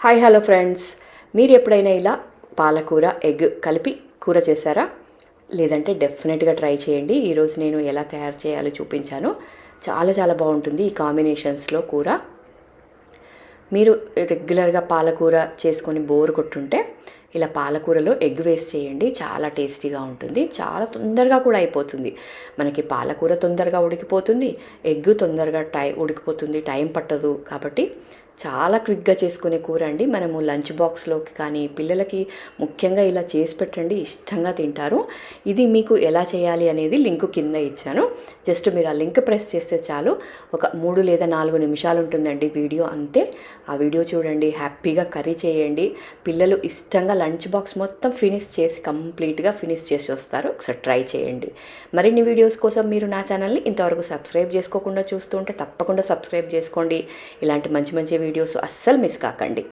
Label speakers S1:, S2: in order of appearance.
S1: Hi hello friends, మీరు ఎప్పుడైనా ఇలా పాలకూర ఎగ్ కలిపి కూర చేశారా? లేదంటే డెఫినెట్గా ట్రై చేయండి. ఈరోజు నేను ఎలా తయారు చేయాలో చూపించాను. చాలా చాలా బాగుంటుంది ఈ కాంబినేషన్స్లో కూర. మీరు రెగ్యులర్గా పాలకూర చేసుకొని బోర్ కొట్టుంటే ఇలా పాలకూరలో ఎగ్ వేస్ట్ చేయండి. చాలా టేస్టీగా ఉంటుంది, చాలా తొందరగా కూడా అయిపోతుంది. మనకి పాలకూర తొందరగా ఉడికిపోతుంది, ఎగ్ తొందరగా ఉడికిపోతుంది, టైం పట్టదు. కాబట్టి చాలా క్విక్గా చేసుకునే కూర అండి. మనము లంచ్ బాక్స్లోకి కానీ పిల్లలకి ముఖ్యంగా ఇలా చేసి పెట్టండి, ఇష్టంగా తింటారు. ఇది మీకు ఎలా చేయాలి అనేది లింక్ కింద ఇచ్చాను. జస్ట్ మీరు ఆ లింక్ ప్రెస్ చేస్తే చాలు, ఒక 3 లేదా 4 నిమిషాలు ఉంటుందండి వీడియో, అంతే. ఆ వీడియో చూడండి, హ్యాపీగా కర్రీ చేయండి. పిల్లలు ఇష్టంగా లంచ్ బాక్స్ మొత్తం కంప్లీట్గా ఫినిష్ చేసి వస్తారు. ఒకసారి ట్రై చేయండి. మరిన్ని వీడియోస్ కోసం మీరు నా ఛానల్ని ఇంతవరకు సబ్స్క్రైబ్ చేసుకోకుండా చూస్తూ ఉంటే తప్పకుండా సబ్స్క్రైబ్ చేసుకోండి. ఇలాంటి మంచి మంచి వీడియోస్ అస్సలు మిస్ కాకండి.